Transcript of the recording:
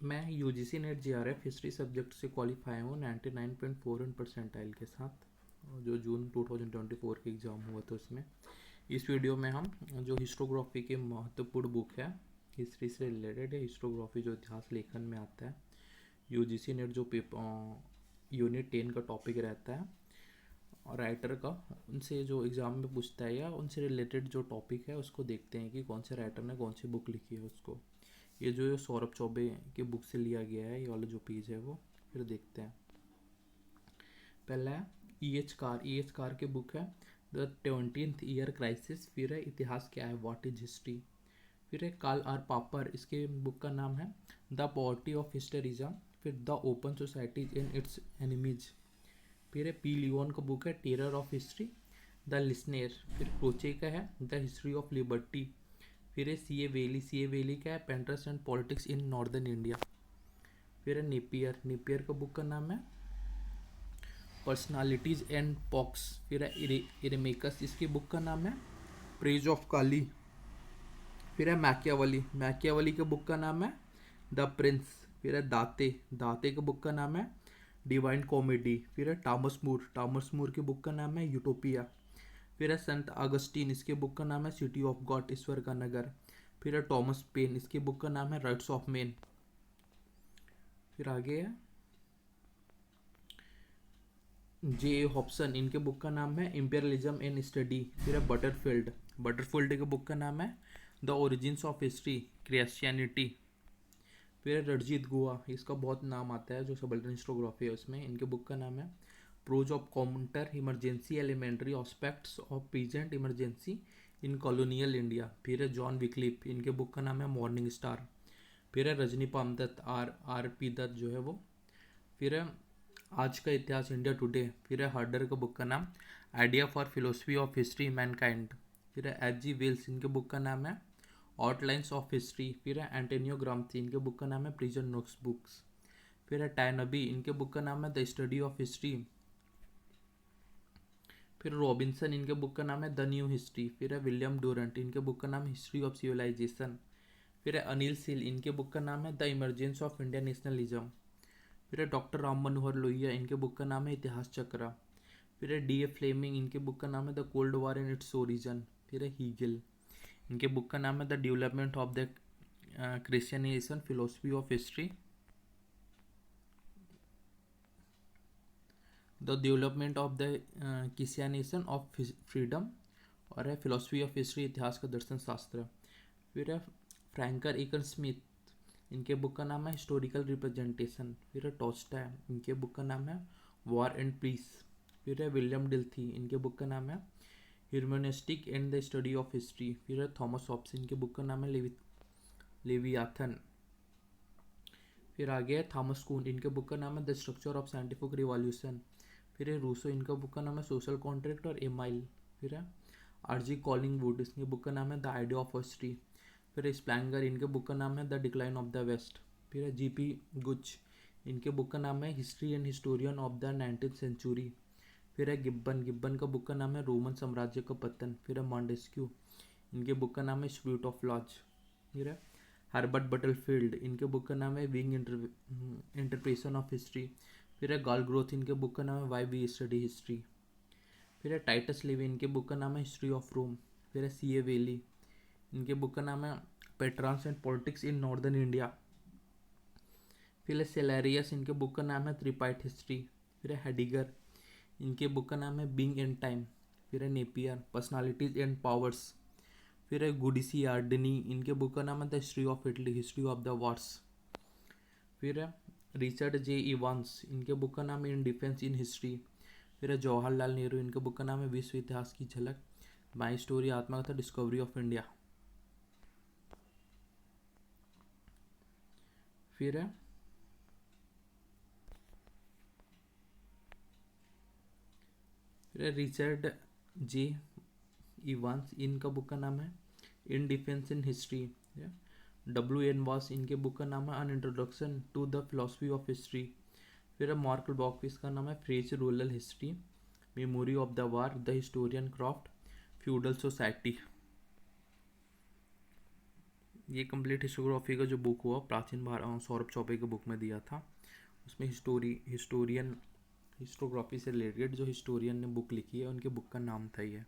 मैं UGC net GRF history subject से qualify हूँ 99.41 परसेंटाइल के साथ, जो जून 2024 के एग्ज़ाम हुआ था उसमें। इस वीडियो में हम जो हिस्टोग्राफी के महत्वपूर्ण बुक है, हिस्ट्री से रिलेटेड है, हिस्टोग्राफी जो इतिहास लेखन में आता है, यूजीसी नेट जो यूनिट 10 का टॉपिक रहता है और राइटर का, उनसे जो एग्ज़ाम में पूछता है या उनसे रिलेटेड जो टॉपिक है उसको देखते हैं कि कौन से राइटर ने कौन सी बुक लिखी है उसको। ये जो सौरभ चौबे की बुक से लिया गया है, ये वाला जो पेज है वो। फिर देखते हैं। पहला है ई एच कार की बुक है द 20th ईयर क्राइसिस। फिर है इतिहास क्या है, व्हाट इज हिस्ट्री। फिर है कार्ल आर पापर, इसके बुक का नाम है द पॉवर्टी ऑफ हिस्टरिज्म। फिर the open societies and its enemies. फिर है पी लियोन का बुक है terror of history the listener. फिर क्रोचे का है द हिस्ट्री ऑफ लिबर्टी। फिर है सी ए वेली का है patrons and politics in northern India. फिर है नेपियर का बुक का नाम है पर्सनालिटीज एंड पॉक्स। फिर है इरेमेकस, इसकी बुक का नाम है प्रेज ऑफ काली। फिर है मैकियावली के बुक का नाम है द प्रिंस। फिर है दाते के बुक का नाम है डिवाइन कॉमेडी। फिर है टॉमस मूर की बुक का नाम है यूटोपिया। फिर है संत अगस्टीन, इसके बुक का नाम है सिटी ऑफ गॉड, ईश्वर का नगर। फिर है टॉमस पेन, इसकी बुक का नाम है राइट्स ऑफ मैन। फिर आगे है जे हॉब्सन, इनके बुक का नाम है इम्पेरियलिज्म एंड स्टडी। फिर है बटरफील्ड के बुक का नाम है the origins of history Christianity. फिर है रणजीत गुहा, इसका बहुत नाम आता है जो सबल्टन हिस्टोग्राफी है उसमें। इनके बुक का नाम है prose of counter emergency elementary aspects of present emergency in colonial India. फिर है जॉन विक्लिप, इनके बुक का नाम है मॉर्निंग स्टार। फिर है रजनी पामदत्त, आर पी दत्त जो है वो। फिर है आज का इतिहास इंडिया टुडे। फिर है हर्डर का बुक का नाम idea for philosophy of history Mankind. फिर है एच जी वेल्स, इनके बुक का नाम है आउटलाइंस ऑफ हिस्ट्री। फिर है एंटोनियो ग्राम्सी, इनके बुक का नाम है प्रिजन नोट्स बुक्स। फिर है टाइनबी, इनके बुक का नाम है द स्टडी ऑफ हिस्ट्री। फिर रॉबिन्सन, इनके बुक का नाम है द न्यू हिस्ट्री। फिर है विलियम डूरंट, इनके बुक का नाम है हिस्ट्री ऑफ सिविलाइजेशन। फिर है अनिल सिल, इनके बुक का नाम है the emergence of Indian nationalism. फिर है डॉक्टर राम मनोहर लोहिया, इनके बुक का नाम है इतिहास चक्र। फिर है डी ए फ्लेमिंग, इनके बुक का नाम है the cold war and its origin. फिर है हीगल, इनके बुक का नाम है the development of the Christianization philosophy of history, the development of the Christianization of freedom. और है फिलोसफी ऑफ हिस्ट्री, इतिहास का दर्शन शास्त्र। फिर है फ्रैंकर एकन स्मिथ, इनके बुक का नाम है हिस्टोरिकल रिप्रेजेंटेशन। फिर है टॉस्टा, इनके बुक का नाम है वॉर एंड पीस। फिर है विलियम डिल्थी, इनके बुक का नाम है humanistic and the study of history. फिर है थॉमस हॉब्स, इनके बुक का नाम है लेवियाथन। फिर आगे है थॉमस कून, इनके बुक का नाम है the structure of scientific revolution. फिर है रूसो, इनका बुक का नाम है सोशल कॉन्ट्रैक्ट और एमाइल। फिर है आरजी कॉलिंगवुड, इसके बुक का नाम है द आइडिया ऑफ हिस्ट्री। फिर है स्प्लैंगर, इनके बुक का नाम है the decline of the west. फिर है जीपी गुच, इनके बुक का नाम है history and historian of the 19th century. फिर है गिब्बन का बुक का नाम है रोमन साम्राज्य का पतन। फिर है मॉन्टेस्क्यू, इनके बुक का नाम है स्पिरिट ऑफ लॉज। फिर है हर्बर्ट बटलफील्ड, इनके बुक का नाम है विंग इंटरप्रेशन ऑफ हिस्ट्री। फिर है गॉल ग्रोथ, इनके बुक का नाम है वाई वी स्टडी हिस्ट्री। फिर है टाइटस लिवी, इनके बुक का नाम है हिस्ट्री ऑफ रोम। फिर है सी ए वेली, इनके बुक का नाम है patrons and politics in northern India. फिर है सेलेरियस, इनके बुक का नाम है त्रिपाइट हिस्ट्री। फिर है हेडिगर, इनके बुक का नाम है बीइंग एंड टाइम। फिर है नेपियर पर्सनालिटीज एंड पावर्स। फिर है गुडिसी आर्डनी, इनके बुक का नाम है the history of Italy history of the Wars. फिर है रिचर्ड जे इवांस, इनके बुक का नाम है इन डिफेंस इन हिस्ट्री। फिर है जवाहरलाल नेहरू, इनके बुक का नाम है विश्व इतिहास की झलक, माई स्टोरी आत्मकथा डिस्कवरी ऑफ इंडिया। फिर है रिचर्ड जे इवांस, इनका बुक का नाम है in defence in history. W N Walsh, इनके बुक का नाम है an introduction to the philosophy of history. फिर है मार्क बॉक, इसका नाम है French rural history, memory of the war, the historian craft, feudal society. ये कंप्लीट हिस्टोग्राफी का जो बुक हुआ प्राचीन भारत सौरभ चौबे के बुक में दिया था। उसमें हिस्टोरियन हिस्टोग्राफी से रिलेटेड जो हिस्टोरियन ने बुक लिखी है उनके बुक का नाम था ये।